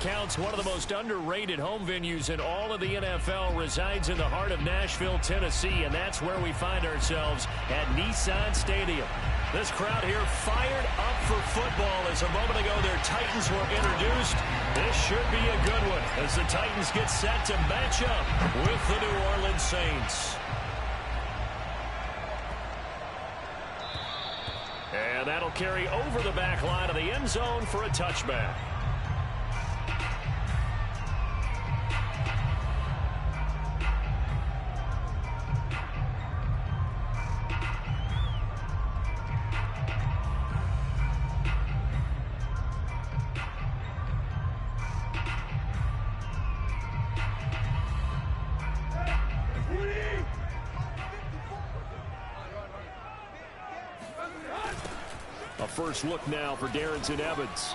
accounts, one of the most underrated home venues in all of the NFL resides in the heart of Nashville, Tennessee, and that's where we find ourselves at Nissan Stadium. This crowd here fired up for football as a moment ago their Titans were introduced. This should be a good one as the Titans get set to match up with the New Orleans Saints. And that'll carry over the back line of the end zone for a touchback. A first look now for Darrington Evans.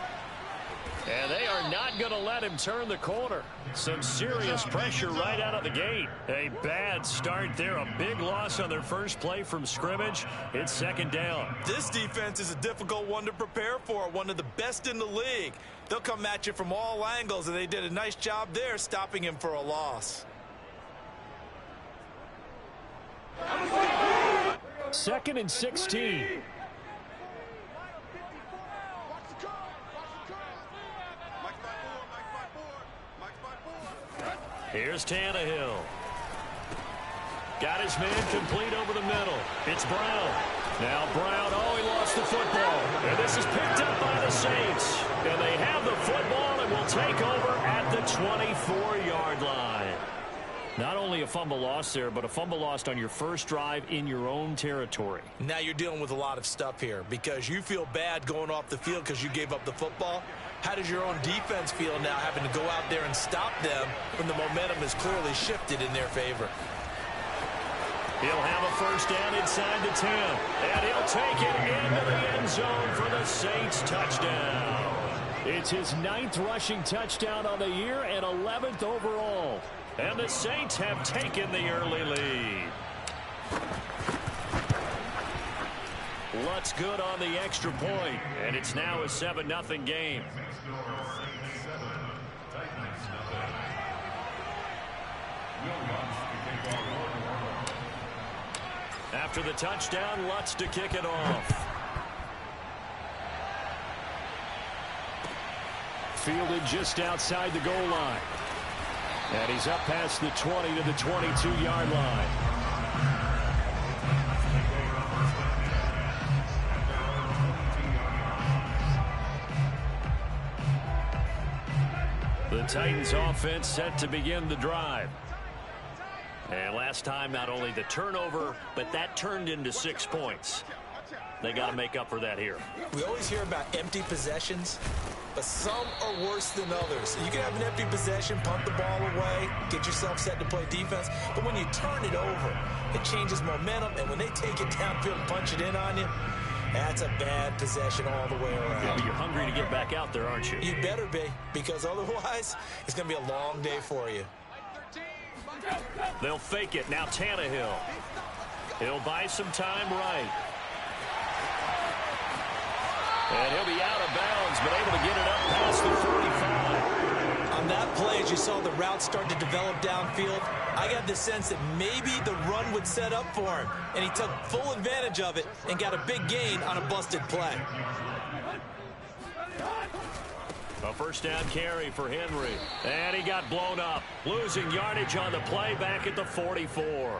And they are not going to let him turn the corner. Some serious pressure right out of the gate. A bad start there. A big loss on their first play from scrimmage. It's second down. This defense is a difficult one to prepare for. One of the best in the league. They'll come at you from all angles, and they did a nice job there stopping him for a loss. Second and 16. Here's Tannehill. Got his man complete over the middle. It's Brown. Now Brown, he lost the football. And this is picked up by the Saints. And they have the football and will take over at the 24-yard line. Not only a fumble loss there, but a fumble lost on your first drive in your own territory. Now you're dealing with a lot of stuff here because you feel bad going off the field because you gave up the football. How does your own defense feel now having to go out there and stop them when the momentum is clearly shifted in their favor? He'll have a first down inside the 10. And he'll take it into the end zone for the Saints touchdown. It's his 9th rushing touchdown on the year and 11th overall. And the Saints have taken the early lead. Lutz good on the extra point, and it's now a 7-0 game. After the touchdown, Lutz to kick it off. Fielded just outside the goal line. And he's up past the 20 to the 22-yard line. The Titans offense set to begin the drive. And last time, not only the turnover, but that turned into 6 points. They got to make up for that here. We always hear about empty possessions, but some are worse than others. You can have an empty possession, punt the ball away, get yourself set to play defense, but when you turn it over, it changes momentum, and when they take it downfield and punch it in on you, that's a bad possession all the way around. Yeah, but you're hungry to get back out there, aren't you? You better be, because otherwise, it's going to be a long day for you. They'll fake it. Now Tannehill. He'll buy some time right. And he'll be out of bounds, but able to get it up past the 45. On that play, as you saw the route start to develop downfield, I got the sense that maybe the run would set up for him, and he took full advantage of it and got a big gain on a busted play. A first down carry for Henry. And he got blown up. Losing yardage on the play back at the 44.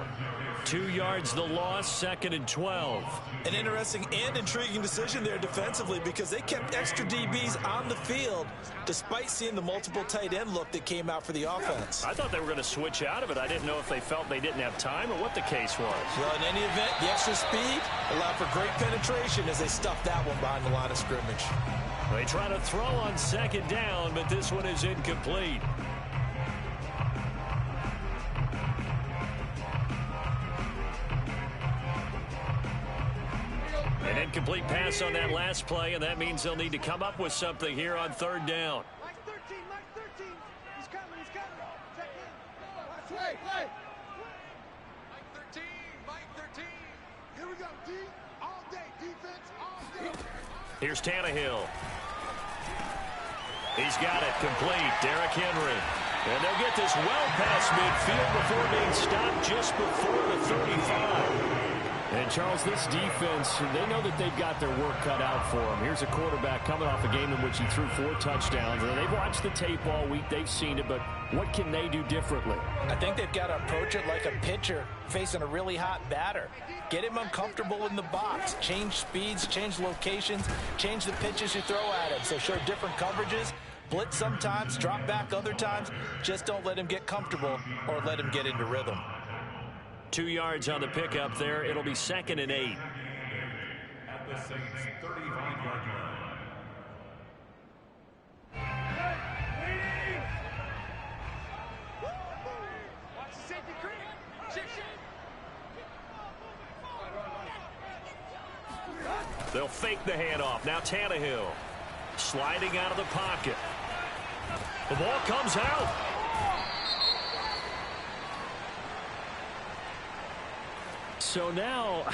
2 yards the loss, 2nd and 12. An interesting and intriguing decision there defensively because they kept extra DBs on the field despite seeing the multiple tight end look that came out for the offense. I thought they were going to switch out of it. I didn't know if they felt they didn't have time or what the case was. Well, in any event, the extra speed allowed for great penetration as they stuffed that one behind the line of scrimmage. They try to throw on 2nd down, but this one is incomplete. An incomplete pass on that last play, and that means they'll need to come up with something here on 3rd down. Mike 13. He's coming. Check in. Play. Mike 13. Here we go, D. All day. Defense, all day. Here's Tannehill. He's got it complete. Derrick Henry. And they'll get this well past midfield before being stopped just before the 35. And, Charles, this defense, they know that they've got their work cut out for them. Here's a quarterback coming off a game in which he threw 4 touchdowns. And they've watched the tape all week. They've seen it. But what can they do differently? I think they've got to approach it like a pitcher facing a really hot batter. Get him uncomfortable in the box. Change speeds, change locations, change the pitches you throw at him. So show different coverages. Blitz sometimes, drop back other times. Just don't let him get comfortable or let him get into rhythm. 2 yards on the pickup there. It'll be 2nd and 8. At the Saints' 35-yard line. Watch the safety creep. Shift. They'll fake the handoff. Now Tannehill sliding out of the pocket. The ball comes out. So now,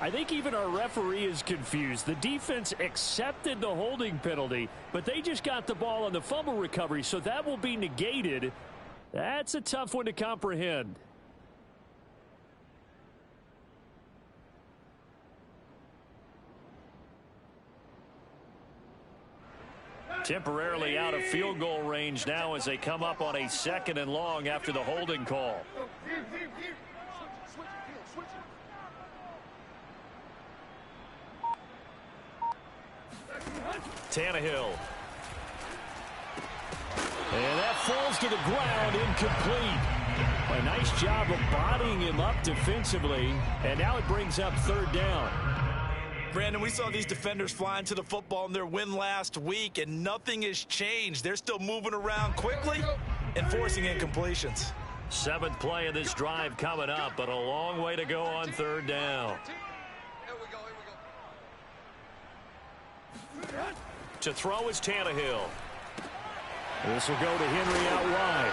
I think even our referee is confused. The defense accepted the holding penalty, but they just got the ball on the fumble recovery, so that will be negated. That's a tough one to comprehend. Temporarily out of field goal range now as they come up on a 2nd and long after the holding call. Tannehill. And that falls to the ground, incomplete. A nice job of bodying him up defensively, and now it brings up 3rd down. Brandon, we saw these defenders flying to the football in their win last week, and nothing has changed. They're still moving around quickly and forcing incompletions. 7th play of this drive coming up, but a long way to go on 3rd down. To throw is Tannehill. This will go to Henry out wide.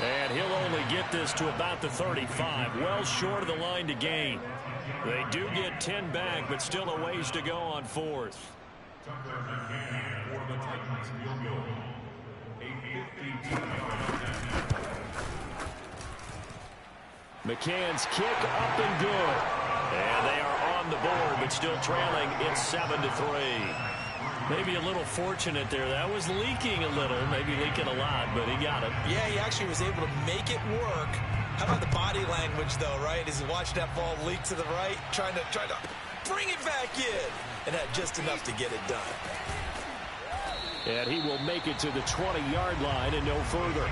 And he'll only get this to about the 35, well short of the line to gain. They do get 10 back, but still a ways to go on 4th. McCann's kick up and good. And they are on the board, but still trailing. It's 7-3. Maybe a little fortunate there. That was leaking a little, maybe leaking a lot, but he got it. Yeah, he actually was able to make it work. How about the body language, though, right? As he watched that ball leak to the right, trying to bring it back in, and had just enough to get it done. And he will make it to the 20-yard line and no further.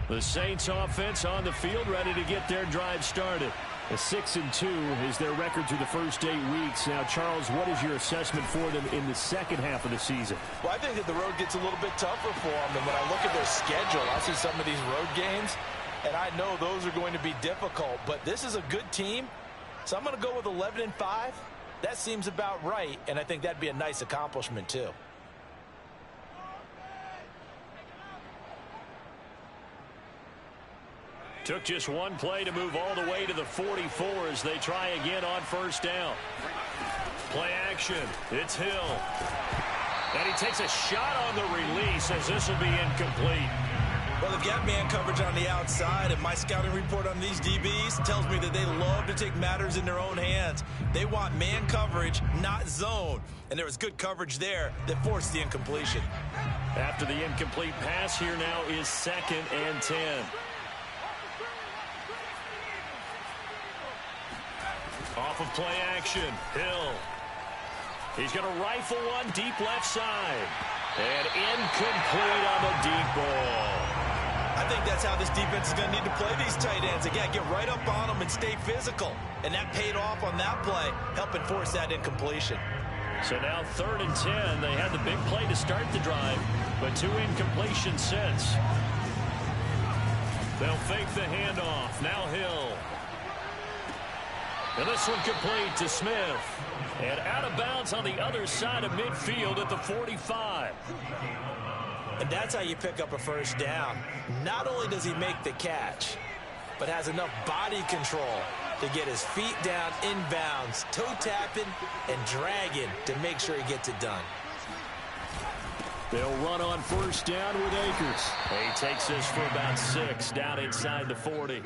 The Saints offense on the field, ready to get their drive started. A 6-2 is their record through the first 8 weeks. Now, Charles, what is your assessment for them in the second half of the season? Well, I think that the road gets a little bit tougher for them. And when I look at their schedule, I see some of these road games, and I know those are going to be difficult. But this is a good team, so I'm going to go with 11-5. That seems about right, and I think that'd be a nice accomplishment, too. Took just one play to move all the way to the 44 as they try again on 1st down. Play action. It's Hill. And he takes a shot on the release as this will be incomplete. Well, they've got man coverage on the outside, and my scouting report on these DBs tells me that they love to take matters in their own hands. They want man coverage, not zone. And there was good coverage there that forced the incompletion. After the incomplete pass, here now is 2nd and 10. Off of play action, Hill. He's going to rifle one deep left side. And incomplete on the deep ball. I think that's how this defense is going to need to play these tight ends. They got to get right up on them and stay physical. And that paid off on that play, helping force that incompletion. So now 3rd and 10. They had the big play to start the drive, but 2 incompletions since. They'll fake the handoff. Now Hill. And this one complete to Smith. And out of bounds on the other side of midfield at the 45. And that's how you pick up a 1st down. Not only does he make the catch, but has enough body control to get his feet down inbounds, toe tapping and dragging to make sure he gets it done. They'll run on first down with Akers. He takes this for about 6 down inside the 40.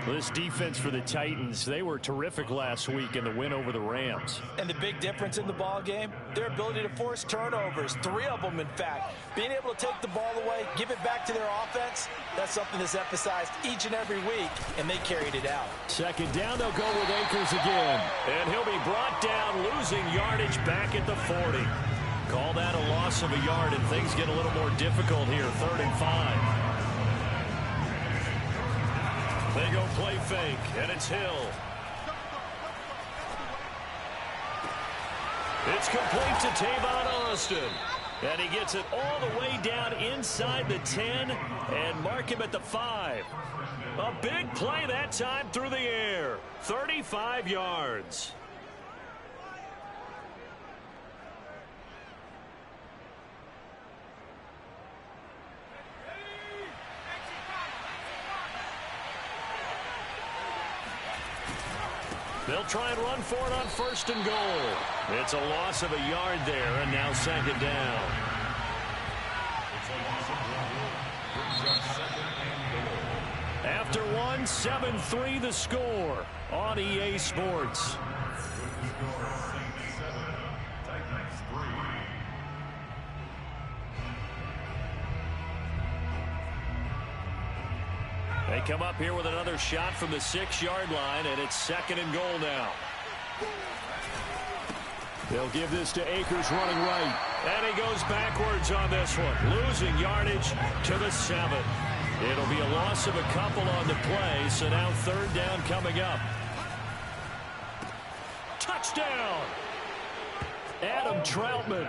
This defense for the Titans, they were terrific last week in the win over the Rams. And the big difference in the ball game, their ability to force turnovers, 3 of them in fact. Being able to take the ball away, give it back to their offense, that's something that's emphasized each and every week, and they carried it out. Second down, they'll go with Akers again. And he'll be brought down, losing yardage back at the 40. Call that a loss of a yard, and things get a little more difficult here, 3rd and 5. They go play fake, and it's Hill. It's complete to Tavon Austin. And he gets it all the way down inside the 10 and mark him at the 5. A big play that time through the air. 35 yards. They'll try and run for it on 1st and goal. It's a loss of a yard there, and now 2nd down. After 1, 7-3 the score on EA Sports. They come up here with another shot from the 6-yard line, and it's 2nd and goal now. They'll give this to Akers running right. And he goes backwards on this one, losing yardage to the 7. It'll be a loss of a couple on the play, so now 3rd down coming up. Touchdown! Adam Troutman,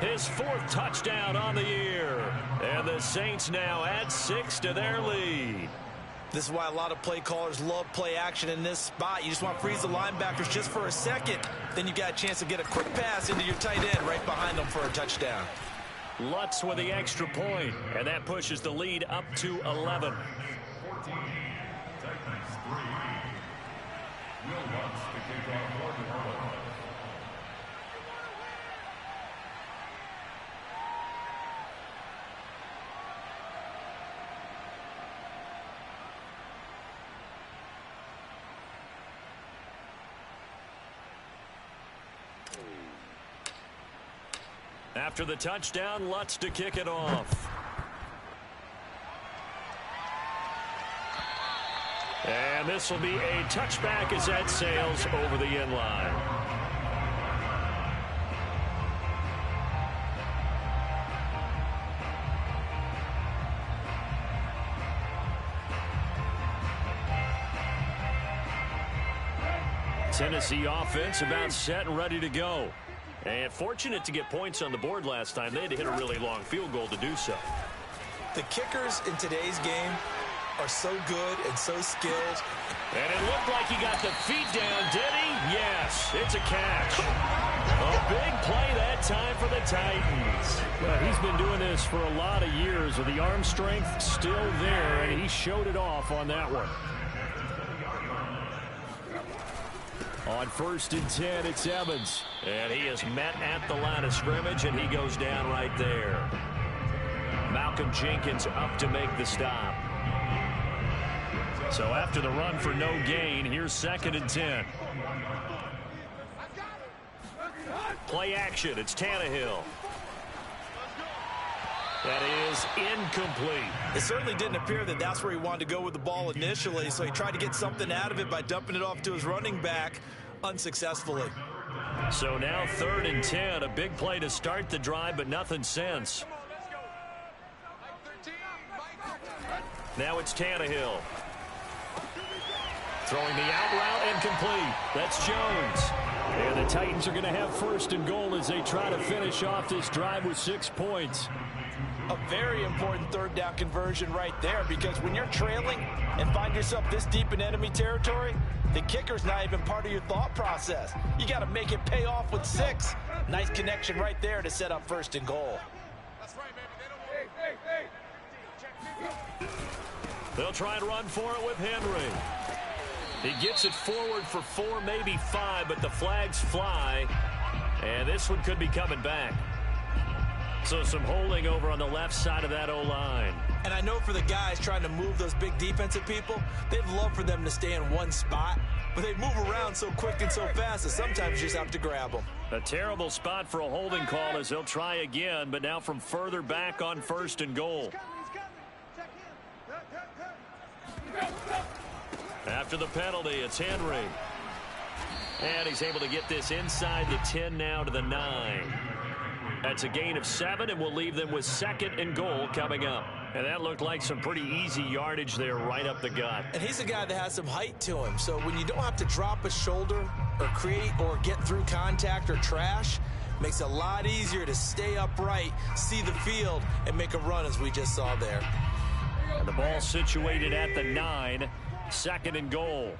his 4th touchdown on the year. And the Saints now add 6 to their lead. This is why a lot of play callers love play action in this spot. You just want to freeze the linebackers just for a second. Then you got a chance to get a quick pass into your tight end right behind them for a touchdown. Lutz with the extra point, and that pushes the lead up to 11. 14, Titans 3. Will Lutz to kick off for the Orlando. After the touchdown, Lutz to kick it off. And this will be a touchback as that sails over the end line. Tennessee offense about set and ready to go. And fortunate to get points on the board last time. They had to hit a really long field goal to do so. The kickers in today's game are so good and so skilled. And it looked like he got the feet down, did he? Yes, it's a catch. A big play that time for the Titans. Well, he's been doing this for a lot of years with the arm strength still there, and he showed it off on that one. On 1st and 10, it's Evans. And he is met at the line of scrimmage, and he goes down right there. Malcolm Jenkins up to make the stop. So after the run for no gain, here's 2nd and 10. Play action, it's Tannehill. That is incomplete. It certainly didn't appear that that's where he wanted to go with the ball initially, so he tried to get something out of it by dumping it off to his running back unsuccessfully. So now 3rd and 10, a big play to start the drive, but nothing since. Now it's Tannehill. Throwing the out route incomplete. That's Jones. And the Titans are going to have 1st and goal as they try to finish off this drive with 6 points. A very important 3rd down conversion right there, because when you're trailing and find yourself this deep in enemy territory, the kicker's not even part of your thought process. You got to make it pay off with 6. Nice connection right there to set up 1st and goal. That's right, baby. They don't want... Hey. They'll try and run for it with Henry. He gets it forward for 4, maybe 5, but the flags fly. And this one could be coming back. So some holding over on the left side of that O-line. And I know for the guys trying to move those big defensive people, they'd love for them to stay in one spot. But they move around so quick and so fast that sometimes you just have to grab them. A terrible spot for a holding call as they'll try again, but now from further back on 1st and goal. He's coming. Check in. After the penalty, it's Henry. And he's able to get this inside the 10 now to the 9. That's a gain of 7, and we'll leave them with 2nd and goal coming up. And that looked like some pretty easy yardage there right up the gut. And he's a guy that has some height to him. So when you don't have to drop a shoulder or create or get through contact or trash, makes it a lot easier to stay upright, see the field, and make a run as we just saw there. And the ball situated at the 9, 2nd and goal.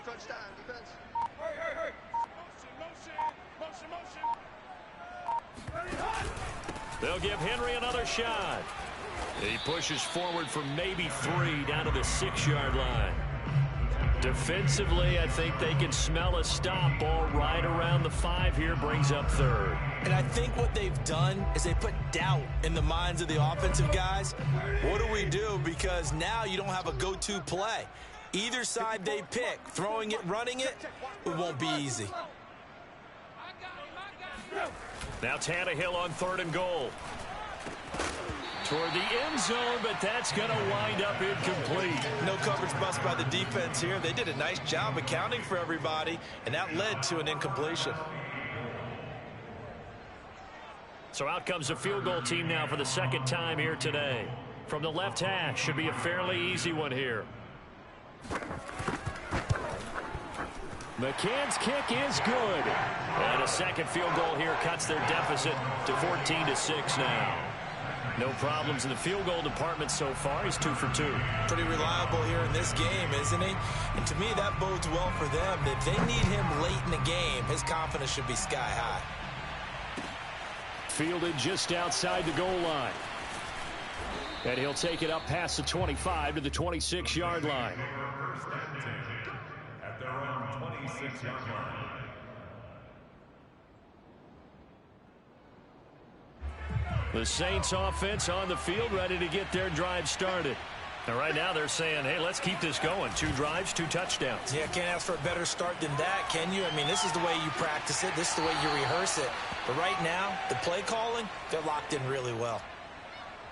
Touchdown, defense. They'll give Henry another shot. He pushes forward for maybe 3 down to the 6-yard line. Defensively, I think they can smell a stop. Ball right around the 5 here, brings up 3rd. And I think what they've done is they put doubt in the minds of the offensive guys. What do we do? Because now you don't have a go-to play. Either side they pick, throwing it, running it, it won't be easy. Now Tannehill on 3rd and goal. Toward the end zone, but that's going to wind up incomplete. No coverage bust by the defense here. They did a nice job accounting for everybody, and that led to an incompletion. So out comes the field goal team now for the 2nd time here today. From the left hash, should be a fairly easy one here. McCann's kick is good. And a 2nd field goal here cuts their deficit to 14-6 now. No problems in the field goal department so far. He's 2 for 2. Pretty reliable here in this game, isn't he? And to me, that bodes well for them. If they need him late in the game, his confidence should be sky high. Fielded just outside the goal line. And he'll take it up past the 25 to the 26-yard line. At their own 26-yard line. The Saints offense on the field, ready to get their drive started. And right now they're saying, hey, let's keep this going. 2 drives, 2 touchdowns. Yeah, can't ask for a better start than that, can you? I mean, this is the way you practice it. This is the way you rehearse it. But right now, the play calling, they're locked in really well.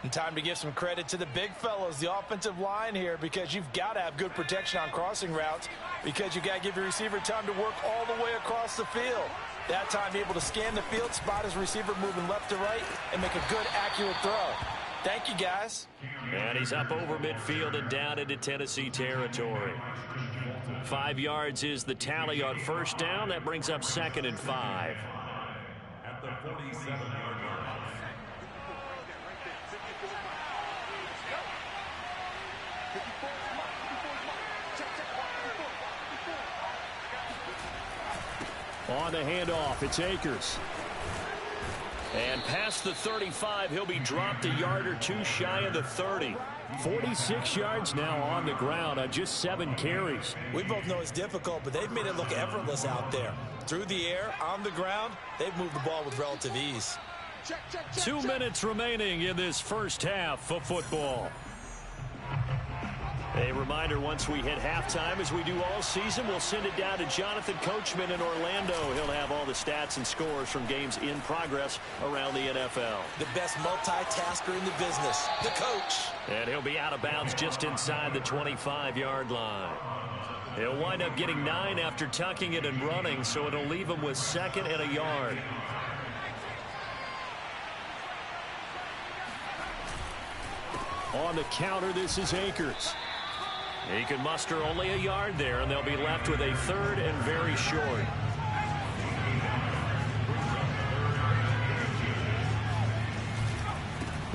And time to give some credit to the big fellows, the offensive line here, because you've got to have good protection on crossing routes, because you've got to give your receiver time to work all the way across the field. That time, be able to scan the field, spot his receiver moving left to right, and make a good, accurate throw. Thank you, guys. And he's up over midfield and down into Tennessee territory. 5 yards is the tally on 1st down. That brings up 2nd and 5. At the 47-yard line. On the handoff, it's Akers. And past the 35, he'll be dropped a yard or 2 shy of the 30. 46 yards now on the ground on just 7 carries. We both know it's difficult, but they've made it look effortless out there. Through the air, on the ground, they've moved the ball with relative ease. 2 minutes remaining in this first half of football. A reminder, once we hit halftime, as we do all season, we'll send it down to Jonathan Coachman in Orlando. He'll have all the stats and scores from games in progress around the NFL. The best multitasker in the business, the coach. And he'll be out of bounds just inside the 25-yard line. He'll wind up getting 9 after tucking it and running, so it'll leave him with 2nd and a yard. On the counter, this is Akers. He can muster only a yard there, and they'll be left with a 3rd and very short.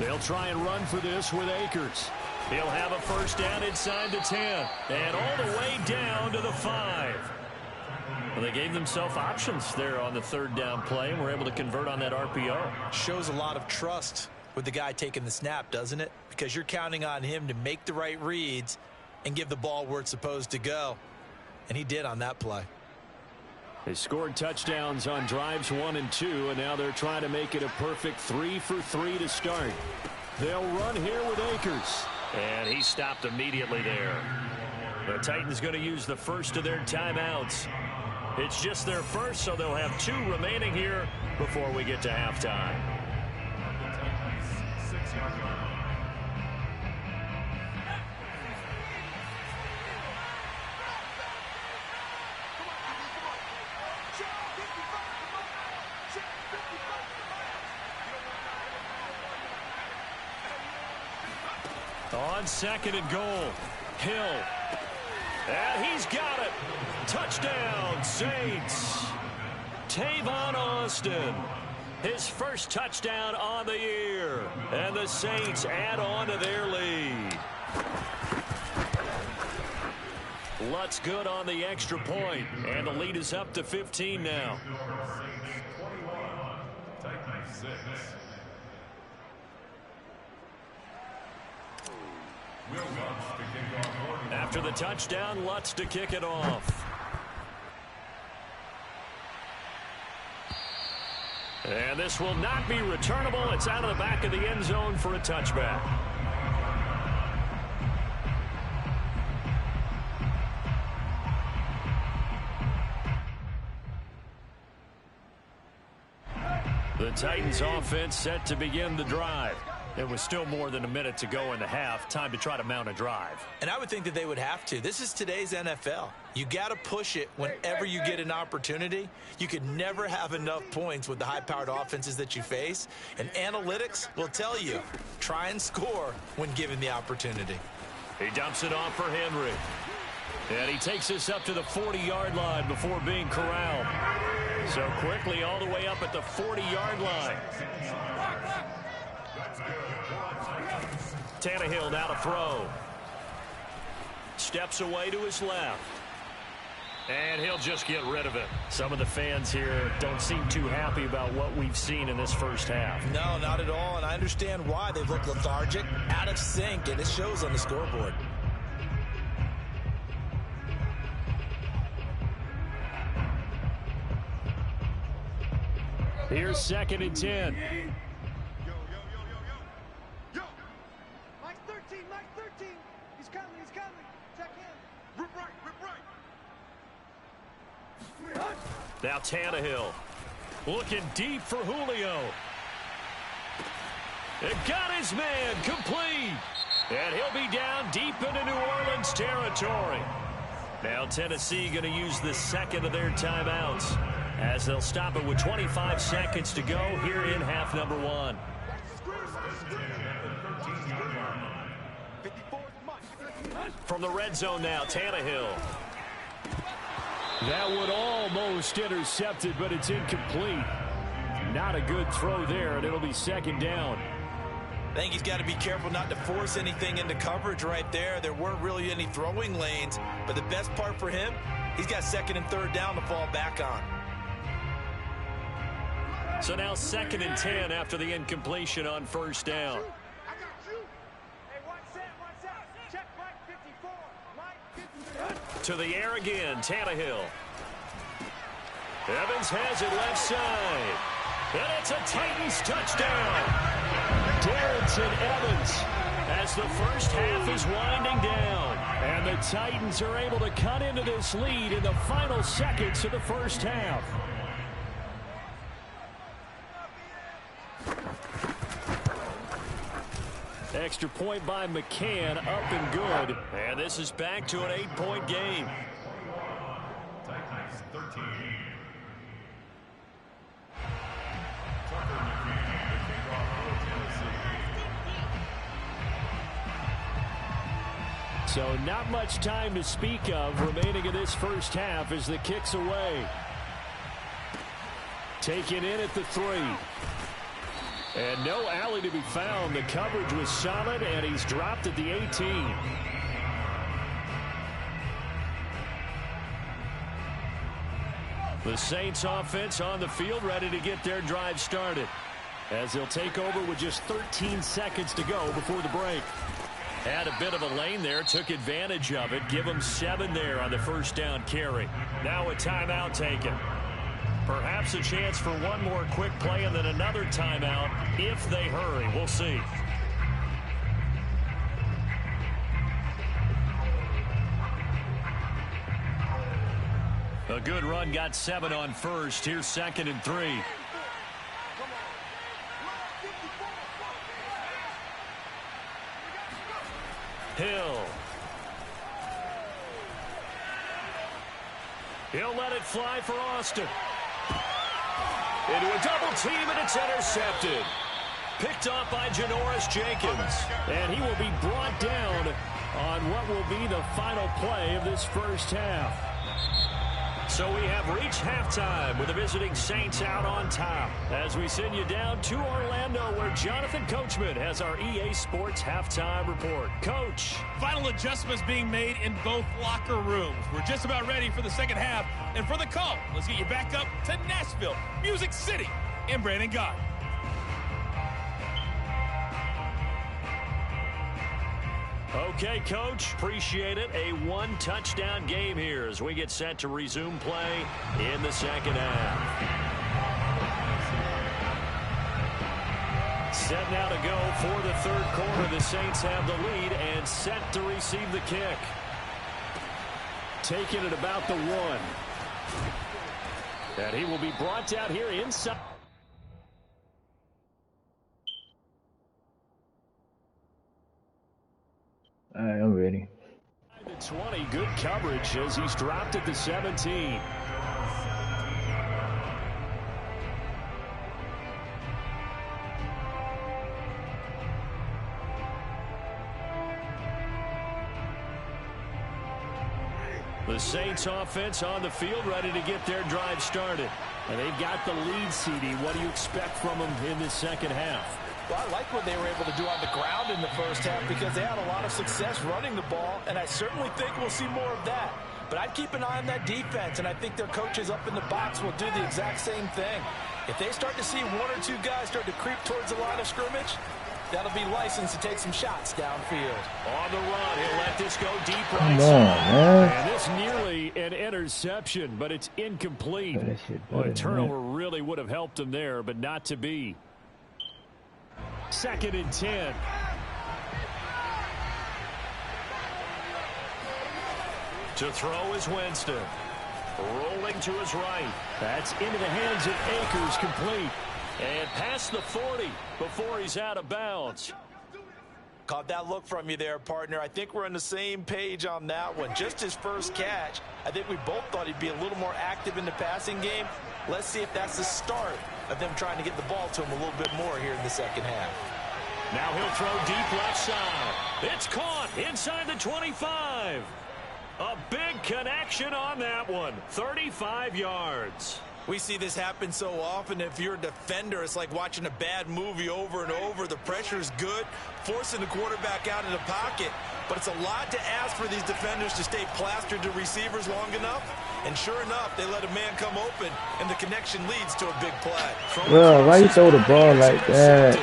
They'll try and run for this with Akers. He'll have a 1st down inside the 10, and all the way down to the 5. Well, they gave themselves options there on the third down play and were able to convert on that RPO. Shows a lot of trust with the guy taking the snap, doesn't it? Because you're counting on him to make the right reads and give the ball where it's supposed to go. And he did on that play. They scored touchdowns on drives 1 and 2, and now they're trying to make it a perfect 3 for 3 to start. They'll run here with Akers. And he stopped immediately there. The Titans going to use the first of their timeouts. It's just their first, so they'll have 2 remaining here before we get to halftime. On second and goal, Hill. And he's got it. Touchdown, Saints. Tavon Austin. His first touchdown on the year. And the Saints add on to their lead. Lutz good on the extra point. And the lead is up to 15 now. After the touchdown, Lutz to kick it off. And this will not be returnable. It's out of the back of the end zone for a touchback. The Titans offense set to begin the drive. It was still more than a minute to go in the half. Time to try to mount a drive. And I would think that they would have to. This is today's NFL. You got to push it whenever you get an opportunity. You could never have enough points with the high-powered offenses that you face. And analytics will tell you, try and score when given the opportunity. He dumps it off for Henry. And he takes us up to the 40-yard line before being corralled. So quickly all the way up at the 40-yard line. Tannehill now to throw. Steps away to his left. And he'll just get rid of it. Some of the fans here don't seem too happy about what we've seen in this first half. No, not at all. And I understand why. They've looked lethargic, out of sync, and it shows on the scoreboard. Here's 2nd and 10. Mike 13, Mike 13. He's coming, he's coming. Check in. Rip right, rip right. Now Tannehill looking deep for Julio. It got his man complete. And he'll be down deep into New Orleans territory. Now Tennessee going to use the second of their timeouts as they'll stop it with 25 seconds to go here in half number 1. From the red zone now, Tannehill. That would almost intercepted, but it's incomplete. Not a good throw there, and it'll be 2nd down. I think he's got to be careful not to force anything into coverage right there. There weren't really any throwing lanes, but the best part for him, he's got 2nd and 3rd down to fall back on. So now 2nd and 10 after the incompletion on 1st down. To the air again, Tannehill. Evans has it left side. And it's a Titans touchdown. Darrington Evans as the first half is winding down. And the Titans are able to cut into this lead in the final seconds of the first half. Extra point by McCann, up and good. And this is back to an 8-point game. Titans 13. So not much time to speak of remaining in this first half as the kick's away. Taken in at the 3. And no alley to be found. The coverage was solid, and he's dropped at the 18. The Saints offense on the field ready to get their drive started. As they'll take over with just 13 seconds to go before the break. Had a bit of a lane there, took advantage of it. Give them 7 there on the first down carry. Now a timeout taken. Perhaps a chance for one more quick play and then another timeout if they hurry. We'll see. A good run, got 7 on first. Here's 2nd and 3. Hill. He'll let it fly for Austin. Into a double team, and it's intercepted. Picked off by Janoris Jenkins. And he will be brought down on what will be the final play of this first half. So we have reached halftime with the visiting Saints out on top. As we send you down to Orlando, where Jonathan Coachman has our EA Sports halftime report. Coach. Final adjustments being made in both locker rooms. We're just about ready for the second half. And for the call, let's get you back up to Nashville, Music City, and Brandon Gott. Okay, Coach, appreciate it. A 1-touchdown game here as we get set to resume play in the second half. Set now to go for the third quarter. The Saints have the lead and set to receive the kick. Taking it about the 1. And he will be brought down here inside. All right, I'm ready. The 20, good coverage as he's dropped at the 17. The Saints offense on the field ready to get their drive started. And they've got the lead, CD. What do you expect from them in the second half? Well, I like what they were able to do on the ground in the first half because they had a lot of success running the ball, and I certainly think we'll see more of that. But I'd keep an eye on that defense, and I think their coaches up in the box will do the exact same thing. If they start to see 1 or 2 guys start to creep towards the line of scrimmage, that'll be licensed to take some shots downfield. On the run, he'll let this go deep Come right on, side. man. And this nearly an interception, but it's incomplete. That shit Well, better a than turnover really would have helped him there, but not to be. 2nd and 10. To throw is Winston. Rolling to his right. That's into the hands of Akers, complete. And past the 40 before he's out of bounds. Caught that look from you there, partner. I think we're on the same page on that one. Just his first catch. I think we both thought he'd be a little more active in the passing game. Let's see if that's the start of them trying to get the ball to him a little bit more here in the second half. Now he'll throw deep left side. It's caught inside the 25. A big connection on that one. 35 yards. We see this happen so often. If you're a defender, it's like watching a bad movie over and over. The pressure is good, forcing the quarterback out of the pocket. But it's a lot to ask for these defenders to stay plastered to receivers long enough. And sure enough, they let a man come open, and the connection leads to a big play. Bro, why you throw the ball like that?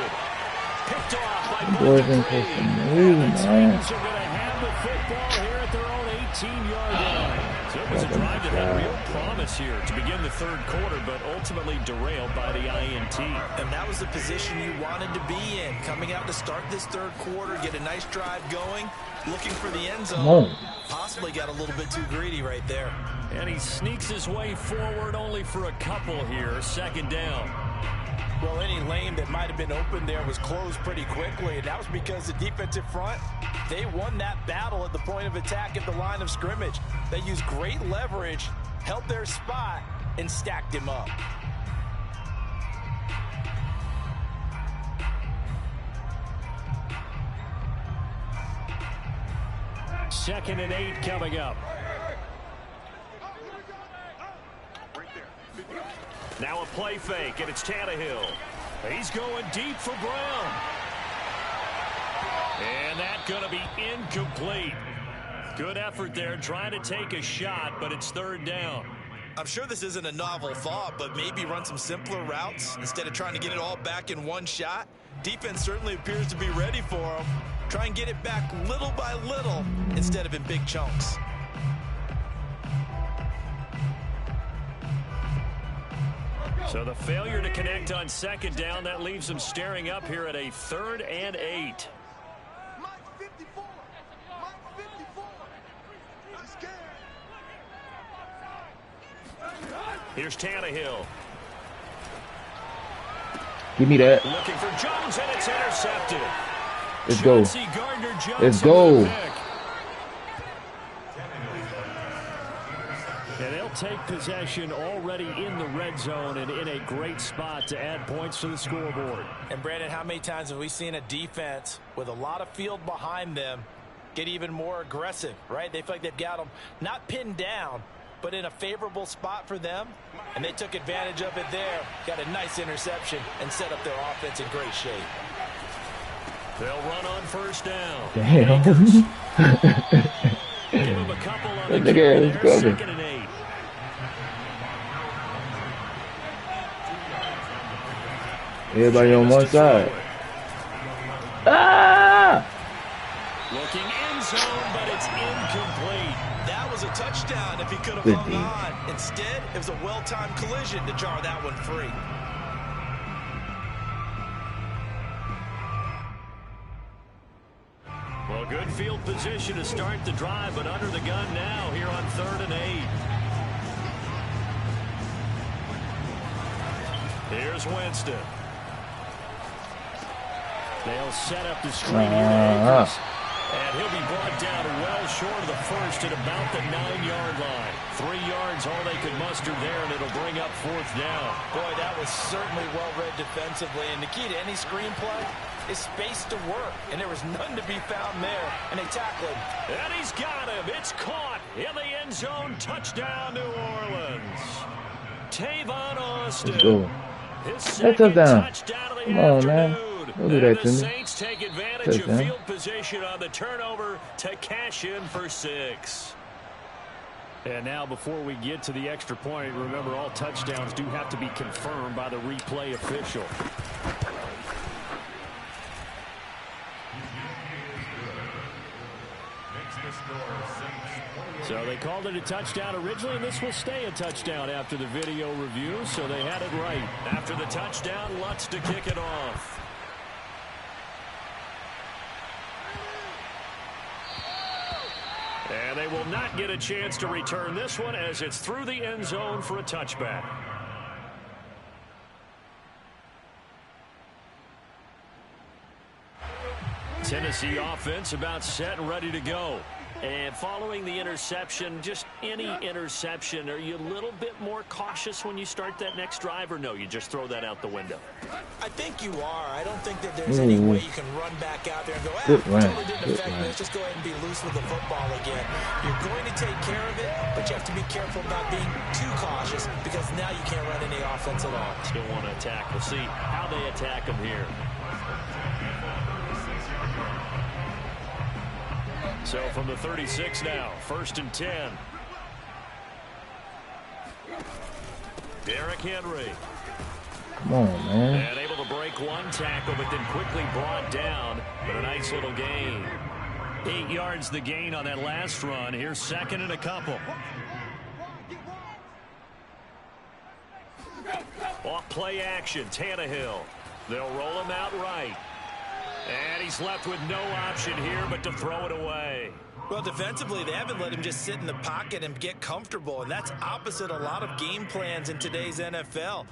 Picked off by Boys ain't supposed to move, man. Saints are going to have the football here at their own 18-yard line. So it was a drive that had real promise here to begin the third quarter, but ultimately derailed by the INT. And that was the position you wanted to be in. Coming out to start this third quarter, get a nice drive going, looking for the end zone. Possibly got a little bit too greedy right there. And he sneaks his way forward only for a couple here. 2nd down. Well, any lane that might have been open there was closed pretty quickly, and that was because the defensive front, they won that battle at the point of attack at the line of scrimmage. They used great leverage, held their spot, and stacked him up. Second and 8 coming up. Now a play fake, and it's Tannehill. He's going deep for Brown. And that's going to be incomplete. Good effort there, trying to take a shot, but it's 3rd down. I'm sure this isn't a novel thought, but maybe run some simpler routes instead of trying to get it all back in one shot. Defense certainly appears to be ready for them. Try and get it back little by little instead of in big chunks. So the failure to connect on second down, that leaves them staring up here at a 3rd and 8. Mike 54. Mike 54. I'm scared. Here's Tannehill. Give me that. Looking for Jones, and it's intercepted. Let's go. Chauncey Gardner-Johnson Let's go. with the pick. And they'll take possession already in the red zone and in a great spot to add points to the scoreboard. And Brandon, how many times have we seen a defense with a lot of field behind them get even more aggressive, right? They feel like they've got them not pinned down, but in a favorable spot for them, and they took advantage of it there. Got a nice interception and set up their offense in great shape. They'll run on first down. Damn. Give him a couple on the Look carry at there, his 2nd and 8. Everybody on one side. Ah! Looking end zone, but it's incomplete. That was a touchdown if he could have Good hung D. on. Instead, it was a well-timed collision to jar that one free. Well, good field position to start the drive, but under the gun now here on 3rd and 8. Here's Winston. They'll set up the screen here to Akers. And he'll be brought down well short of the first at about the 9-yard line. 3 yards, all they could muster there, and it'll bring up 4th down. Boy, that was certainly well-read defensively. And the key to any screenplay is space to work. And there was none to be found there. And they tackle him. And he's got him. It's caught in the end zone. Touchdown, New Orleans. Tavon Austin. Let's go. His That's second touchdown. touchdown of the Come on, man. afternoon. Don't do that And to the me. Saints take advantage of Touchdown. field position on the turnover to cash in for 6. And now before we get to the extra point, remember all touchdowns do have to be confirmed by the replay official. So they called it a touchdown originally, and this will stay a touchdown after the video review, so they had it right. After the touchdown, Lutz to kick it off. And they will not get a chance to return this one as it's through the end zone for a touchback. Tennessee offense about set and ready to go. And following the interception, just any interception, are you a little bit more cautious when you start that next drive, or no, you just throw that out the window? I think you are. I don't think that there's any way you can run back out there and go, Good run. totally didn't affect me. Let's just go ahead and be loose with the football again. You're going to take care of it, but you have to be careful about being too cautious because now you can't run any offense at all. Still want to attack. We'll see how they attack them here. So from the 36 now, 1st and 10. Derrick Henry. Come on, man. And able to break one tackle, but then quickly brought down. But a nice little gain. 8 yards the gain on that last run. Here's 2nd and a couple. Off play action, Tannehill. They'll roll him out right. And he's left with no option here but to throw it away. Well, defensively, they haven't let him just sit in the pocket and get comfortable, and that's opposite a lot of game plans in today's NFL.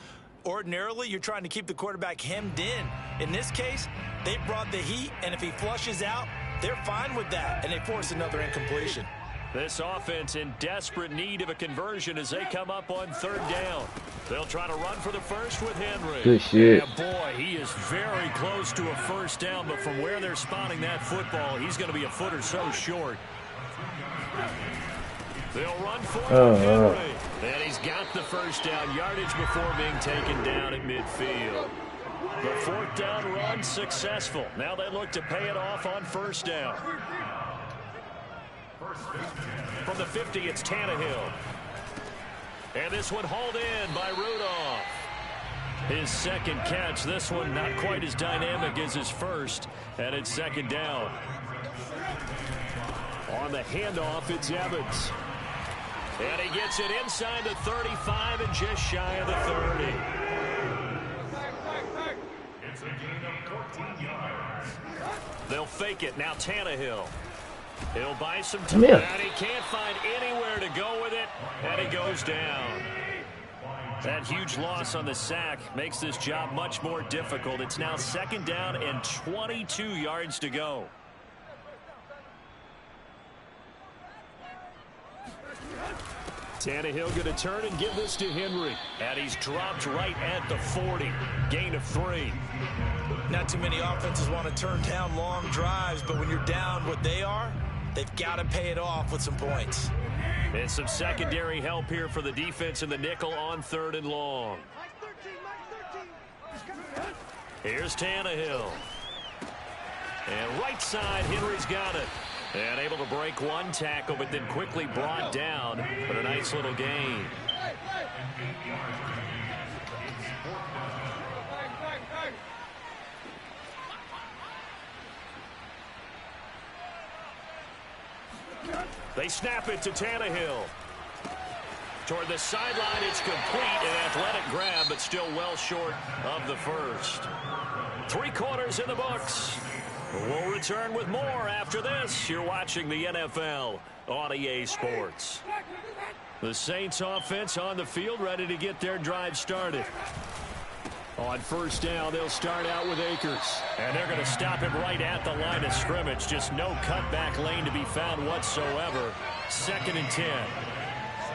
Ordinarily, you're trying to keep the quarterback hemmed in. In this case, they brought the heat, and if he flushes out, they're fine with that, and they force another incompletion. This offense in desperate need of a conversion as they come up on 3rd down. They'll try to run for the first with Henry. Good shit. And boy, he is very close to a first down, but from where they're spotting that football, he's going to be a foot or so short. They'll run for Henry. And he's got the first down yardage before being taken down at midfield. The 4th down run successful. Now they look to pay it off on 1st down. From the 50, it's Tannehill. And this one hauled in by Rudolph. His second catch, this one not quite as dynamic as his first, and it's second down. On the handoff, it's Evans. And he gets it inside the 35 and just shy of the 30. It's a gain of 14 yards. They'll fake it. Now Tannehill. He'll buy some Come time, here. and he can't find anywhere to go with it, and he goes down. That huge loss on the sack makes this job much more difficult. It's now second down and 22 yards to go. Tannehill going to turn and give this to Henry. And he's dropped right at the 40. Gain of 3. Not too many offenses want to turn down long drives, but when you're down what they are, they've got to pay it off with some points. And some secondary help here for the defense in the nickel on 3rd and long. Here's Tannehill. And right side, Henry's got it. And able to break one tackle, but then quickly brought down. But a nice little gain. They snap it to Tannehill. Toward the sideline, it's complete. An athletic grab, but still well short of the first. 3 quarters in the books. We'll return with more after this. You're watching the NFL on EA Sports. The Saints offense on the field, ready to get their drive started. On first down, they'll start out with Akers. And they're going to stop him right at the line of scrimmage. Just no cutback lane to be found whatsoever. 2nd and 10.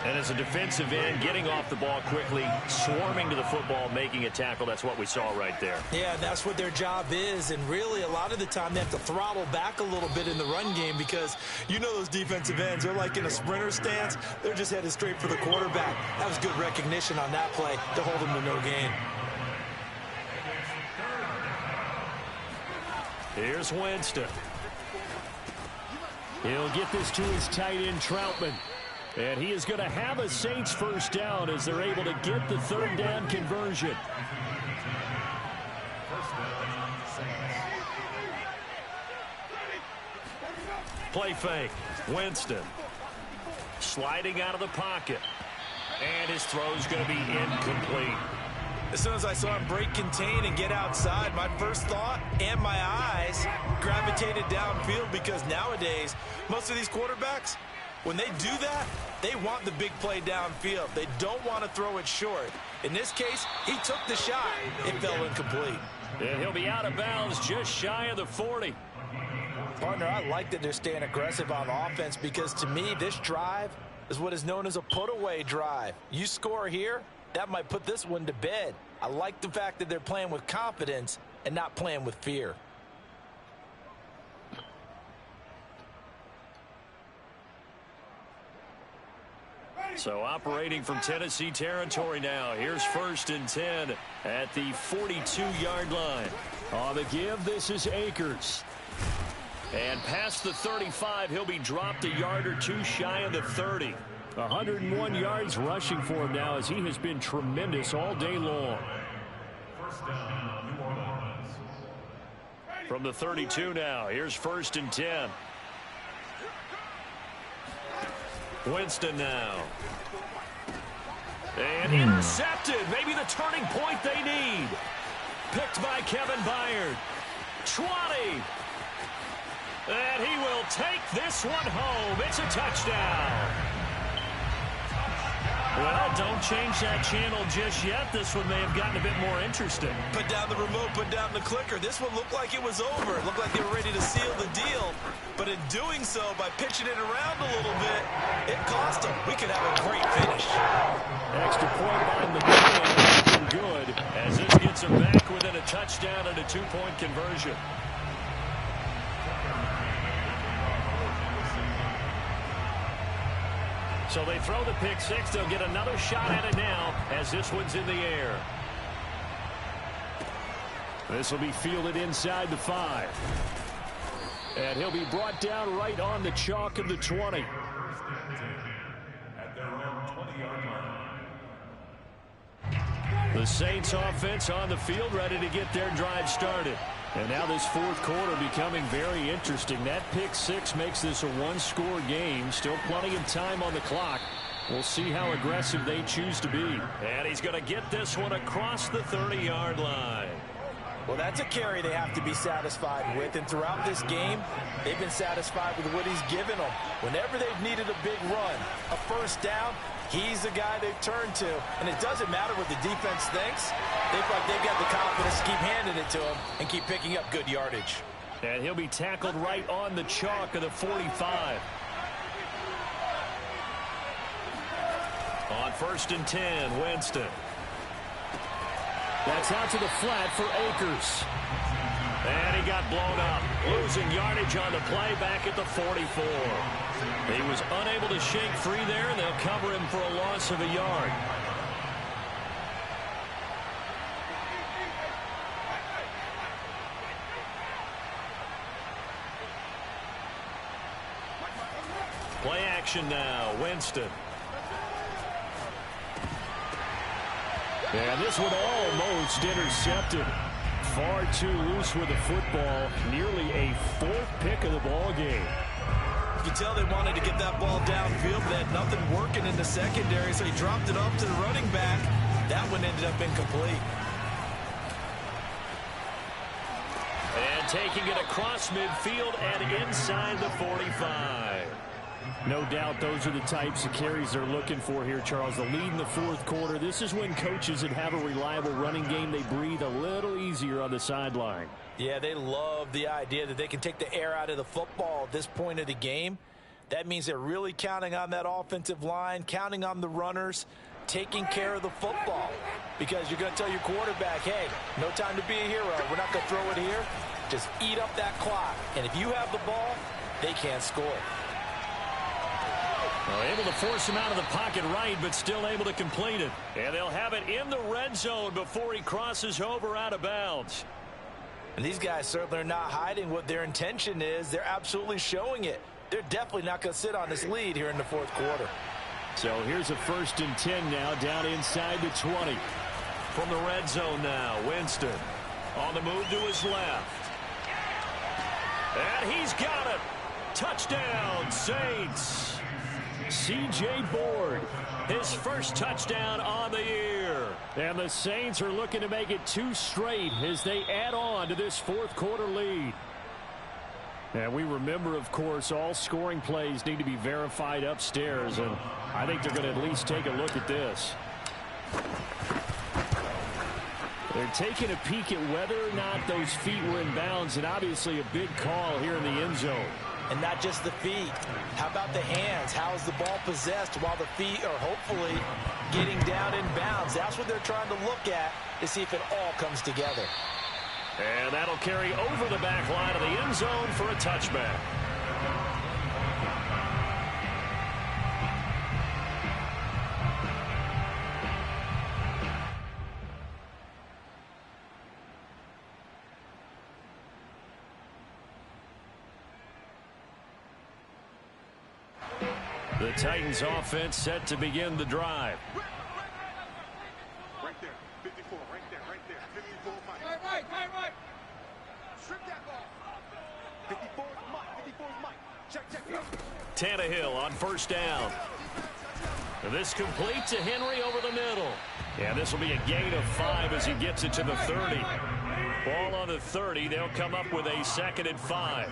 And as a defensive end, getting off the ball quickly, swarming to the football, making a tackle. That's what we saw right there. Yeah, that's what their job is. And really, a lot of the time, they have to throttle back a little bit in the run game because you know those defensive ends, they're like in a sprinter stance. They're just headed straight for the quarterback. That was good recognition on that play to hold them to no gain. Here's Winston. He'll get this to his tight end, Troutman. And he is going to have a Saints first down as they're able to get the 3rd down conversion. Play fake. Winston. Sliding out of the pocket. And his throw's going to be incomplete. As soon as I saw him break contain and get outside, my first thought and my eyes gravitated downfield because nowadays, most of these quarterbacks, when they do that, they want the big play downfield. They don't want to throw it short. In this case, he took the shot. It fell incomplete. And he'll be out of bounds just shy of the 40. Partner, I like that they're staying aggressive on offense because to me, this drive is what is known as a put-away drive. You score here, that might put this one to bed. I like the fact that they're playing with confidence and not playing with fear. So operating from Tennessee territory now. Here's 1st and 10 at the 42-yard line. On the give, this is Akers. And past the 35, he'll be dropped a yard or 2 shy of the 30. 101 yards rushing for him now as he has been tremendous all day long. First down, New Orleans. From the 32 now, here's 1st and 10. Winston now. And intercepted. Maybe the turning point they need. Picked by Kevin Byard. 20. And he will take this one home. It's a touchdown. Well, don't change that channel just yet. This one may have gotten a bit more interesting. Put down the remote, put down the clicker. This one looked like it was over. It looked like they were ready to seal the deal. But in doing so, by pitching it around a little bit, it cost them. We could have a great finish. Extra point by Magnolia. Good as this gets him back within a touchdown and a 2-point conversion. So they throw the pick 6. They'll get another shot at it now as this one's in the air. This will be fielded inside the 5. And he'll be brought down right on the chalk of the 20. At their own 20-yard line. The Saints offense on the field, ready to get their drive started. And now this fourth quarter becoming very interesting. That pick six makes this a one-score game. Still plenty of time on the clock. We'll see how aggressive they choose to be. And he's going to get this one across the 30-yard line. Well, that's a carry they have to be satisfied with. And throughout this game, they've been satisfied with what he's given them. Whenever they've needed a big run, a first down, he's the guy they've turned to. And it doesn't matter what the defense thinks. They've got the confidence to keep handing it to him and keep picking up good yardage. And he'll be tackled right on the chalk of the 45. On 1st and 10, Winston. That's out to the flat for Akers. And he got blown up. Losing yardage on the play back at the 44. He was unable to shake free there, and they'll cover him for a loss of a yard. Play action now, Winston. And this one almost intercepted. Far too loose with the football. Nearly a fourth pick of the ball game. You can tell they wanted to get that ball downfield. They had nothing working in the secondary, so he dropped it up to the running back. That one ended up incomplete. And taking it across midfield and inside the 45. No doubt those are the types of carries they're looking for here, Charles. The lead in the fourth quarter. This is when coaches that have a reliable running game, they breathe a little easier on the sideline. Yeah, they love the idea that they can take the air out of the football at this point of the game. That means they're really counting on that offensive line, counting on the runners, taking care of the football. Because you're going to tell your quarterback, hey, no time to be a hero. We're not going to throw it here. Just eat up that clock. And if you have the ball, they can't score. Well, able to force him out of the pocket right, but still able to complete it. And they'll have it in the red zone before he crosses over out of bounds. And these guys certainly are not hiding what their intention is. They're absolutely showing it. They're definitely not going to sit on this lead here in the fourth quarter. So here's a 1st and 10 now, down inside the 20. From the red zone now, Winston on the move to his left. And he's got it. Touchdown, Saints. C.J. Board, his first touchdown on the year. And the Saints are looking to make it 2 straight as they add on to this fourth quarter lead. And we remember, of course, all scoring plays need to be verified upstairs, and I think they're going to at least take a look at this. They're taking a peek at whether or not those feet were in bounds, and obviously a big call here in the end zone. And not just the feet. How about the hands? How is the ball possessed while the feet are hopefully getting down in bounds? That's what they're trying to look at to see if it all comes together. And that'll carry over the back line of the end zone for a touchback. The Titans offense set to begin the drive. Right there, 54, right there, 54, Mike. Right. Strip that ball. 54 is Mike, Check. Tannehill on 1st down. This complete to Henry over the middle. Yeah, this will be a gain of 5 as he gets it to the 30. Ball on the 30. They'll come up with a 2nd and 5.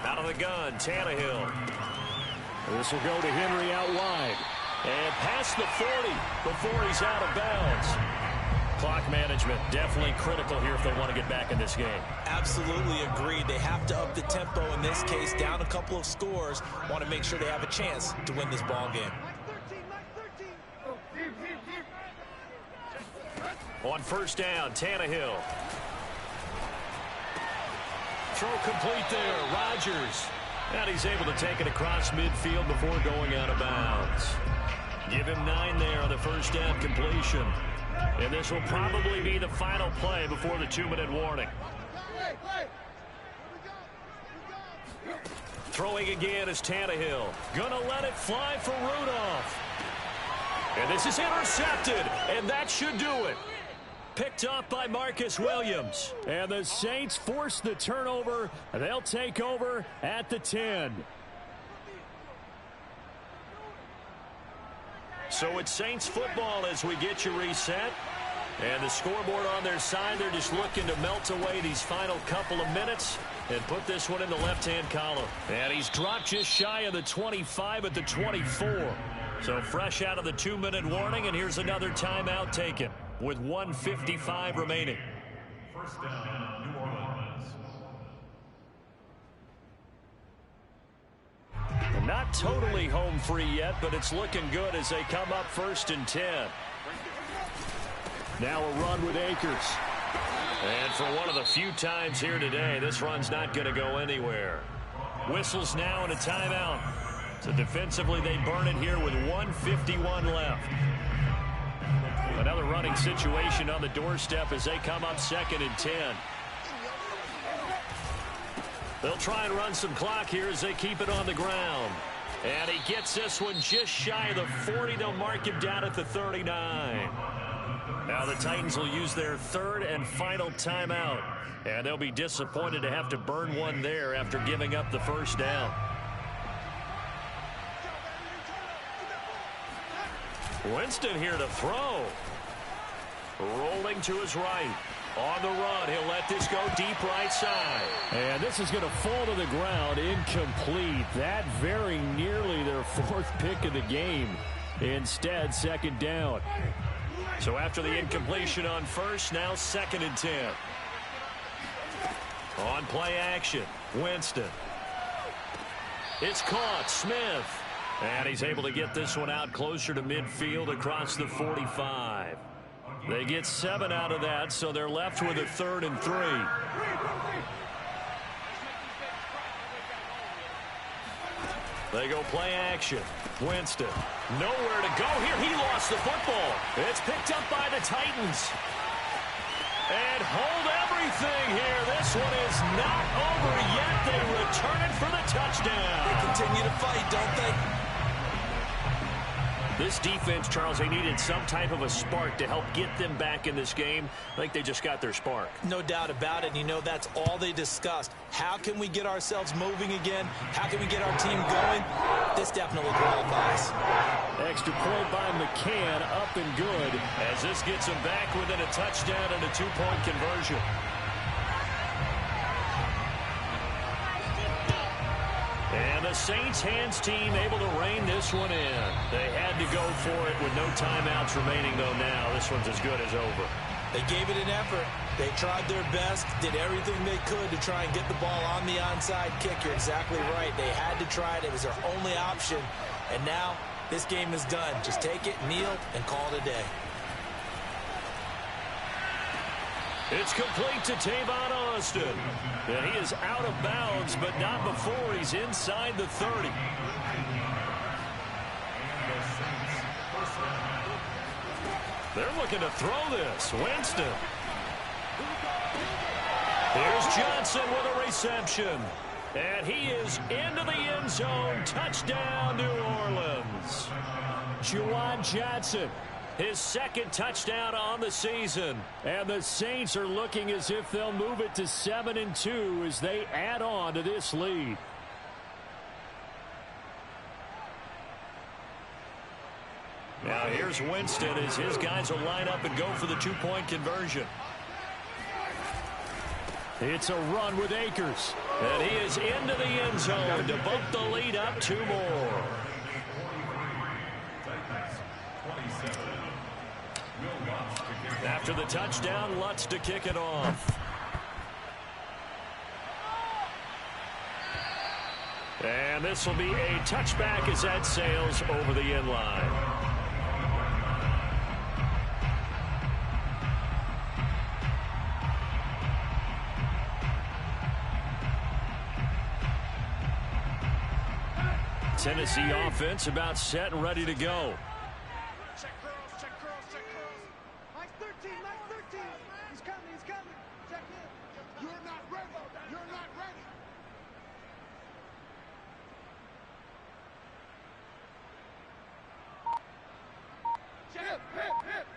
Out of the gun, Tannehill. This will go to Henry out wide. And past the 40 before he's out of bounds. Clock management definitely critical here if they want to get back in this game. Absolutely agreed. They have to up the tempo in this case, down a couple of scores. Want to make sure they have a chance to win this ball game. On 1st down, Tannehill. Throw complete there, Rodgers. And he's able to take it across midfield before going out of bounds. Give him 9 there on the 1st down completion. And this will probably be the final play before the 2-minute warning. Throwing again is Tannehill. Gonna let it fly for Rudolph. And this is intercepted. And that should do it. Picked off by Marcus Williams. And the Saints force the turnover. They'll take over at the 10. So it's Saints football as we get you reset. And the scoreboard on their side, they're just looking to melt away these final couple of minutes and put this one in the left-hand column. And he's dropped just shy of the 25 at the 24. So fresh out of the 2-minute warning, and here's another timeout taken with 1:55 remaining. First down, New Orleans. Not totally home free yet, but it's looking good as they come up 1st and 10. Now a run with Akers. And for one of the few times here today, this run's not going to go anywhere. Whistles now and a timeout. So defensively, they burn it here with 1:51 left. Another running situation on the doorstep as they come up 2nd and 10. They'll try and run some clock here as they keep it on the ground. And he gets this one just shy of the 40. They'll mark him down at the 39. Now the Titans will use their 3rd and final timeout. And they'll be disappointed to have to burn one there after giving up the 1st down. Winston here to throw. Rolling to his right. On the run, he'll let this go deep right side. And this is going to fall to the ground, incomplete. That very nearly their 4th pick of the game. Instead, 2nd down. So after the incompletion on 1st, now 2nd and 10. On play action, Winston. It's caught, Smith. And he's able to get this one out closer to midfield across the 45. They get 7 out of that, so they're left with a 3rd and 3. They go play action. Winston. Nowhere to go here. He lost the football. It's picked up by the Titans. And hold everything here. This one is not over yet. They return it for the touchdown. They continue to fight, don't they? This defense, Charles, they needed some type of a spark to help get them back in this game. I think they just got their spark. No doubt about it. And you know, that's all they discussed. How can we get ourselves moving again? How can we get our team going? This definitely qualifies. Extra point by McCann, up and good. As this gets them back within a touchdown and a 2-point conversion. And the Saints hands team able to rein this one in. They had to go for it with no timeouts remaining, though. Now this one's as good as over. They gave it an effort. They tried their best, did everything they could to try and get the ball on the onside kick. You're exactly right. They had to try it. It was their only option. And now this game is done. Just take it, kneel, and call it a day. It's complete to Tavon Austin. And he is out of bounds, but not before he's inside the 30. They're looking to throw this. Winston. Here's Johnson with a reception. And he is into the end zone. Touchdown, New Orleans. Juwan Johnson. His 2nd touchdown on the season. And the Saints are looking as if they'll move it to 7-2 as they add on to this lead. Now here's Winston as his guys will line up and go for the 2-point conversion. It's a run with Akers. And he is into the end zone to bump the lead up 2 more. After the touchdown, Lutz to kick it off. And this will be a touchback as that sails over the end line. Tennessee offense about set and ready to go. Check curls, check curls, check curls. Mike 13, Mike 13. He's coming, he's coming. Check in. You're not ready. You're not ready. Check, hip, hip.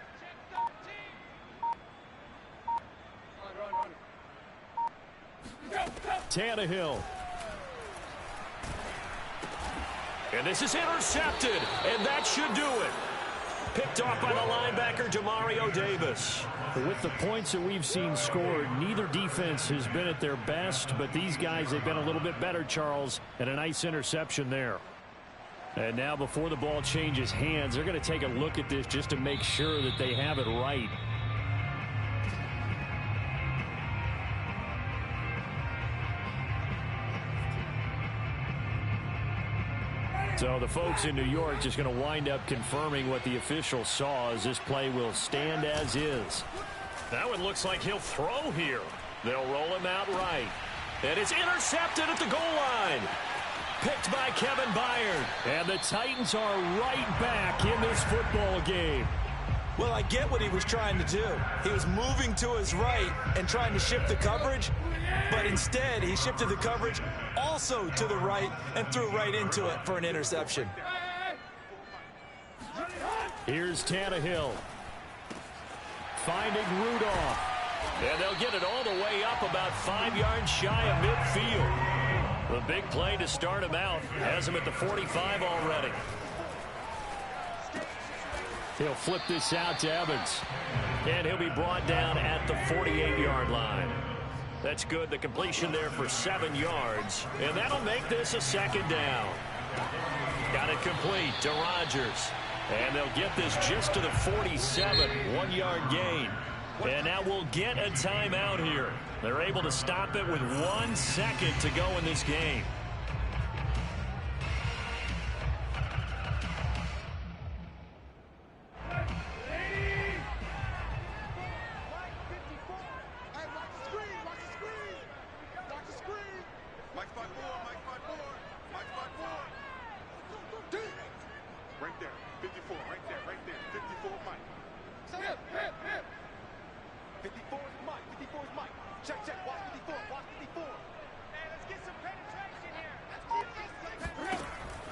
Tannehill. And this is intercepted, and that should do it. Picked off by the linebacker, Demario Davis. With the points that we've seen scored, neither defense has been at their best, but these guys have been a little bit better, Charles, and a nice interception there. And now before the ball changes hands, they're going to take a look at this just to make sure that they have it right. So the folks in New York just going to wind up confirming what the official saw as this play will stand as is. That one looks like he'll throw here. They'll roll him out right. And it's intercepted at the goal line. Picked by Kevin Byard. And the Titans are right back in this football game. Well, I get what he was trying to do. He was moving to his right and trying to shift the coverage, but instead he shifted the coverage also to the right and threw right into it for an interception. Here's Tannehill. Finding Rudolph. And they'll get it all the way up about 5 yards shy of midfield. The big play to start him out has him at the 45 already. He'll flip this out to Evans. And he'll be brought down at the 48-yard line. That's good. The completion there for 7 yards. And that'll make this a second down. Got it complete to Rodgers. And they'll get this just to the 47, 1-yard gain. And now we'll get a timeout here. They're able to stop it with 1 second to go in this game.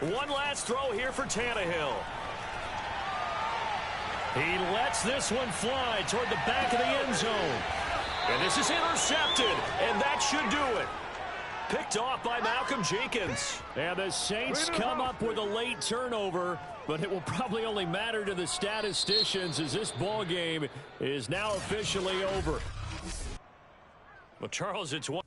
One last throw here for Tannehill. He lets this one fly toward the back of the end zone. And this is intercepted, and that should do it. Picked off by Malcolm Jenkins. And the Saints come up with a late turnover, but it will probably only matter to the statisticians as this ball game is now officially over. Well, Charles, it's one.